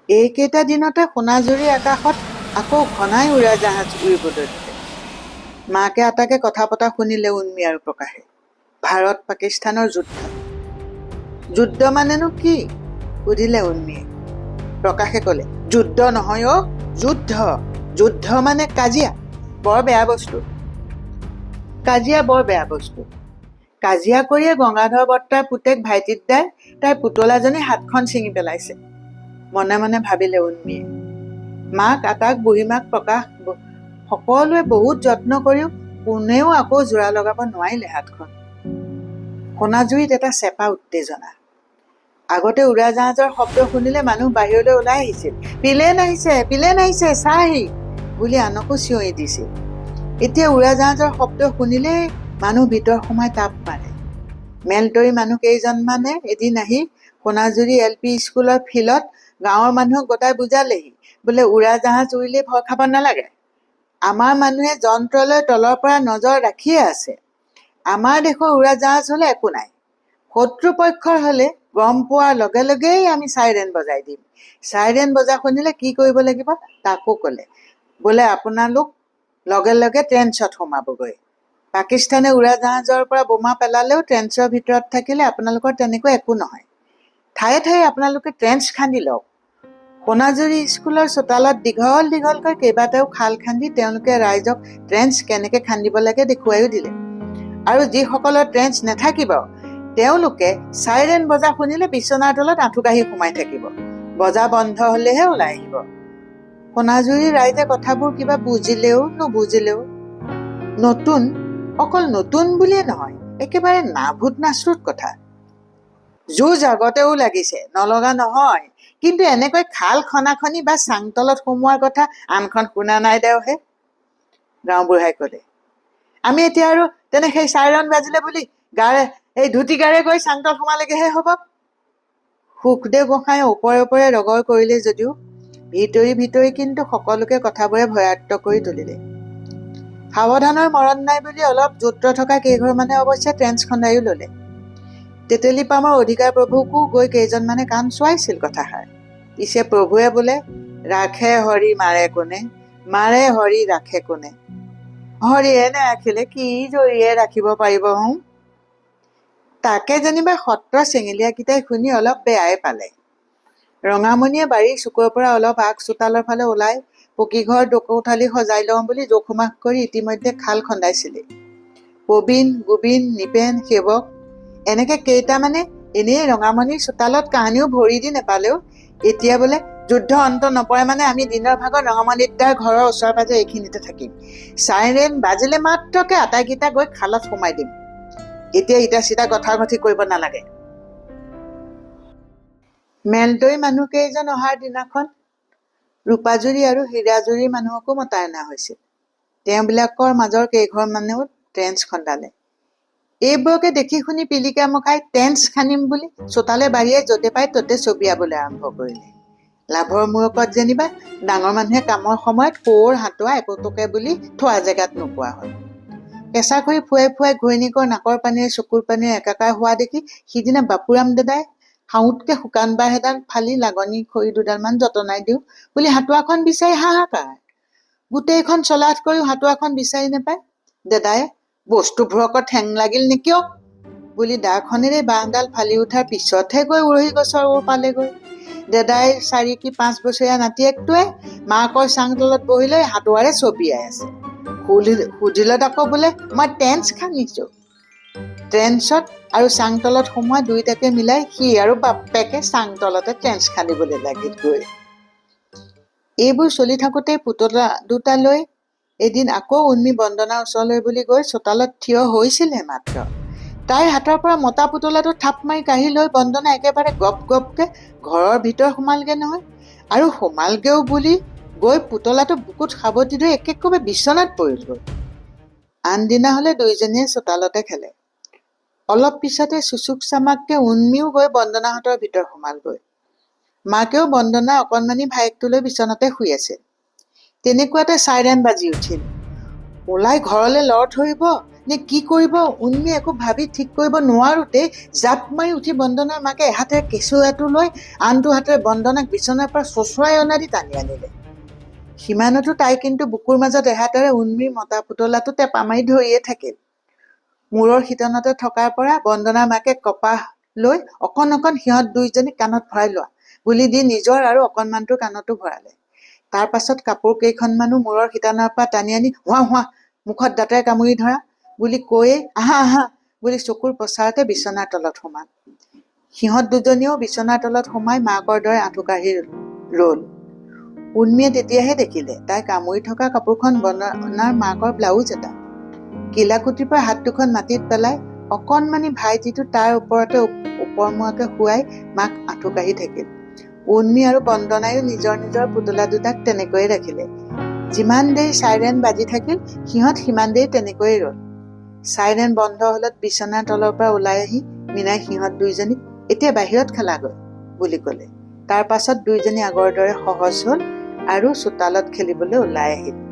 এইকেইটা দিনতে সোণাঝুৰি আকাশত আকৌ ঘনাই উৰাজাহাজ উৰিবলৈ ধৰে। মাকে আটাকে কথা পতা শুনিলে উন্মী আৰু প্ৰকাশে। ভাৰত পাকিস্তানৰ যুদ্ধ। যুদ্ধ মানেনো কি? সুধিলে উন্মীয়ে। প্ৰকাশে ক'লে, যুদ্ধ নহয় অ', যুদ্ধ। যুদ্ধ মানে কাজিয়া। বৰ বেয়া বস্তু। কাজিয়া বৰ বেয়া বস্তু। কাজিয়া কৰিয়ে গংগাধৰ বৰ্তাৰ পুতেক ভাইটিত দাই তাইৰ পুতলাজনী হাতখন ছিঙি পেলাইছে, মনে মনে ভাবিলে উন্মীয়ে। মাক, আটাক, বুঢ়ীমাক, প্ৰকাশ সকলোৱে বহুত যত্ন কৰিও কোনেও আকৌ জোৰা লগাব নোৱাৰিলে হাতখন। সোণাঝুৰিত এটা চেপা উত্তেজনা। আগতে উৰাজাহাজৰ শব্দ শুনিলে মানুহ বাহিৰলৈ ওলাই আহিছিল। পিলেন আহিছে, পিলেন আহিছে, চাহি বুলি আনকো চিঞৰি দিছিল। এতিয়া উৰাজাহাজৰ শব্দ শুনিলেই মানুহ ভিতৰ সোমাই তাপ মাৰে। মেলতৰি মানুহ কেইজনমানে এদিন আহি সোণাঝুৰি LP স্কুলৰ ফিল্ডত গাঁৱৰ মানুহক গোটাই বুজালেহি, বোলে উৰাজাহাজ উৰিলেই ভয় খাব নালাগে। আমাৰ মানুহে যন্ত্ৰলৈ তলৰ পৰা নজৰ ৰাখিয়ে আছে। আমাৰ দেশৰ উৰাজাহাজ হলে একো নাই। শত্ৰুপক্ষৰ হলে গম পোৱাৰ লগে লগেই আমি চাইৰেন বজাই দিম। চাইৰেন বজা শুনিলে কি কৰিব লাগিব তাকো ক'লে, বোলে আপোনালোক লগে লগে ট্ৰেঞ্চত সোমাবগৈ। পাকিস্তানে উৰাজাহাজৰ পৰা বোমা পেলালেও ট্ৰেঞ্চৰ ভিতৰত থাকিলে আপোনালোকৰ তেনেকৈ একো নহয়। ঠায়ে ঠায়ে আপোনালোকে ট্ৰেঞ্চ খান্দি লওক। সোণাঝুৰি স্কুলৰ চোতালত দীঘল দীঘলকৈ কেইবাটাও খাল খান্দি তেওঁলোকে ৰাইজক ট্ৰেঞ্চ কেনেকে খান্দিব লাগে দেখুৱাইও দিলে। আৰু যিসকলৰ ট্ৰেঞ্চ নাথাকিব তেওঁলোকে চাইৰেন বজা শুনিলে বিচনাৰ তলত আঁঠুকাঢ়ি সোমাই থাকিব। বজা বন্ধ হলেহে ওলাই আহিব। সোণাঝুৰি ৰাইজে কথাবোৰ কিবা বুজিলেও নুবুজিলেও নতুন, অকল নতুন বুলিয়ে নহয়, একেবাৰে নাভূত নাশ্ৰুত কথা। যুঁজ আগতেও লাগিছে, নলগা নহয়, কিন্তু এনেকৈ খাল খনাখনি বা চাংতলত সোমোৱাৰ কথা আনখন শুনা নাই দেওহে। গাঁওবুঢ়াই ক'লে, আমি এতিয়া আৰু তেনে সেই চাইৰন বাজিলে বুলি গাৰে এই ধুতি গাৰে গৈ চাংতল সোমালেগেহে হ'ব। সুখদেৱ গোসাঁয়ে ওপৰে ওপৰে ৰগৰ কৰিলে যদিও ভিতৰি ভিতৰি কিন্তু সকলোকে কথাবোৰে ভয়াক্ত কৰি তুলিলে। সাৱধানৰ মৰণ নাই বুলি অলপ যুত্ৰ থকা কেইঘৰমানে অৱশ্যে ট্ৰেঞ্চ খন্দাইও ললে। তেতেলী পামৰ অধিকাৰ প্ৰভুকো গৈ কেইজনমানে কাণ চোৱাইছিল কথাষাৰ। পিছে প্ৰভুৱে বোলে, ৰাখে হৰি মাৰে কোনে, মাৰে হৰি ৰাখে কোনে। হৰিয়ে নাৰাখিলে কি জৰিয়ে ৰাখিব পাৰিব হওঁ? তাকে যেনিবা সত্ৰ চেঙেলীয়াকেইটাই শুনি অলপ বেয়াই পালে। ৰঙামণিয়ে বাৰীৰ চুকৰ পৰা অলপ আগ চোতালৰ ফালে ওলাই পকীঘৰ দোকোঠালি সজাই লওঁ বুলি জোখমাখ কৰি ইতিমধ্যে খাল খন্দাইছিলে। প্ৰবীণ, গোবিন, নিপেন, সেৱক এনেকে কেইটামানে এনেই ৰঙামণিৰ চোতালত কাহানিও ভৰি দি নেপালেও এতিয়া বোলে যুদ্ধ অন্ত নপৰে মানে আমি দিনৰ ভাগত ৰঙামণিত দাৰ ঘৰৰ ওচৰে পাজৰে এইখিনিতে থাকিম। চাইৰেন বাজিলে মাত্ৰকে আটাইকেইটা গৈ খালত সোমাই দিম। এতিয়া ইটা চিটা গঠাগঠি কৰিব নালাগে। মেলতৰি মানুহ কেইজন অহাৰ দিনাখন ৰূপাজুৰি আৰু হীৰাজুৰিৰ মানুহকো মতাই অনা হৈছিল। তেওঁবিলাকৰ মাজৰ কেইঘৰমানেও ট্ৰেঞ্চ খন্দালে। এইবোৰকে দেখি শুনি পিলিকা মুখাই ট্ৰেঞ্চ খান্দিম বুলি চোতালে বাৰীয়ে য'তে পাই ত'তে ছবিয়াবলৈ আৰম্ভ কৰিলে। লাভৰ মূৰকত যেনিবা ডাঙৰ মানুহে কামৰ সময়ত কোৰ হাতোৱা একোটোকে বুলি থোৱা জেগাত নোপোৱা হ'ল। কেঁচা খৰি ফুৱাই ফুৱাই ঘৈণীয়েকৰ নাকৰ পানীৰে চকুৰ পানীৰে একাকাৰ হোৱা দেখি সিদিনা বাপুৰাম দাদাই হাউতকে শুকান বাঁহ এডাল ফালি লাগনি খৰি দুডালমান যতনাই দিওঁ বুলি হাতোৱাখন বিচাৰি হাহাকাৰ। গোটেইখন চলাথ কৰিও হাতোৱাখন বিচাৰি নেপায়। দাদাই বস্তুবোৰকত ঠেং লাগিল নেকিয় বুলি দাখনেৰে বাঁহডাল ফালি উঠাৰ পিছতহে গৈ উৰহি গছৰ ওৰ পালেগৈ। দাদাই 4 কি 5 বছৰীয়া নাতিয়েকটোৱে মাকৰ চাংতলত বহি লৈ হাতোৱাৰে ছবিয়াই আছে। সুধিলত আকৌ বোলে মই ট্ৰেঞ্চ খান্দিছো। ট্ৰেঞ্চত আৰু চাংতলত সোমোৱা দুইটাকে মিলাই সি আৰু বাপেকে চাংতলতে ট্ৰেঞ্চ খান্দিবলৈ লাগিল গৈ। এইবোৰ চলি থাকোঁতে পুতলা দুটা লৈ এদিন আকৌ উন্মী বন্দনাৰ ওচৰলৈ বুলি গৈ চোতালত থিয় হৈছিলহে মাত্ৰ। তাইৰ হাতৰ পৰা মতা পুতলাটো থাপ মাৰি কাঢ়ি লৈ বন্দনা একেবাৰে গপ গপকে ঘৰৰ ভিতৰ সোমালগে নহয়। আৰু সোমালগেও বুলি গৈ পুতলাটো বুকুত সাৱটি ধৰি একেকোবে বিচনাত পৰিলগৈ। আনদিনা হলে দুইজনীয়ে চোতালতে খেলে। অলপ পিছতে চুচুক চামাককে উন্মীও গৈ বন্দনাহঁতৰ ভিতৰ সোমালগৈ। মাকেও বন্দনা অকণমানি ভায়েকটোলৈ বিচনাতে শুই আছিল। তেনেকুৱাতে চাইৰেন বাজি উঠিল। ওলাই ঘৰলৈ লৰ ধৰিব নে কি কৰিব উন্মীয়ে একো ভাবি ঠিক কৰিব নোৱাৰোঁতে জাপ মাৰি উঠি বন্দনাৰ মাকে এহাতেৰে কেঁচুৱাটো লৈ আনটো হাতেৰে বন্দনাক বিচনাৰ পৰা চোঁচৰাই অনা দি টানি আনিলে। সিমানতো তাই কিন্তু বুকুৰ মাজত এহাতেৰে উন্মীৰ মতা পুতলাটো টেপা মাৰি ধৰিয়ে থাকিল। মূৰৰ শীতনতে থকাৰ পৰা বন্দনাৰ মাকে কপাহ লৈ অকণ অকণ সিহঁত দুইজনীক কাণত ভৰাই লোৱা বুলি দি নিজৰ আৰু অকণমানটোৰ কাণতো ভৰালে। তাৰ পাছত কাপোৰ কেইখনমানো মূৰৰ শীতানৰ পৰা টানি আনি হোৱা হোৱা মুখত দাঁতেৰে কামুৰি ধৰা বুলি কৈয়ে আহা আহা বুলি চকুৰ প্ৰচাৰতে বিচনাৰ তলত সোমাল। সিহঁত দুজনীও বিচনাৰ তলত সোমাই মাকৰ দৰে আঁঠু কাঢ়ি ৰল। উন্মীয়ে তেতিয়াহে দেখিলে তাই কামুৰি থকা কাপোৰখন বন্দনাৰ মাকৰ ব্লাউজ এটা। কিলাকুটিৰ পৰা হাত দুখন মাটিত পেলাই অকণমানি ভাইটিটো তাৰ ওপৰতে ওপৰমুৱাকে শুৱাই মাক আঁঠু কাঢ়ি থাকিল। উন্মী আৰু বন্দনায়ো নিজৰ নিজৰ পুতলা দুটাক তেনেকৈয়ে ৰাখিলে। যিমান দেৰি চাইৰেন বাজি থাকিল সিহঁত সিমান দেৰি তেনেকৈয়ে ৰল। চাইৰেন বন্ধ হলত বিচনাৰ তলৰ পৰা ওলাই আহি মীনাই সিহঁত দুইজনীক এতিয়া বাহিৰত খেলাগৈ বুলি ক'লে। তাৰ পাছত দুইজনী আগৰ দৰে সহজ হ'ল আৰু চোতালত খেলিবলৈ ওলাই আহিল।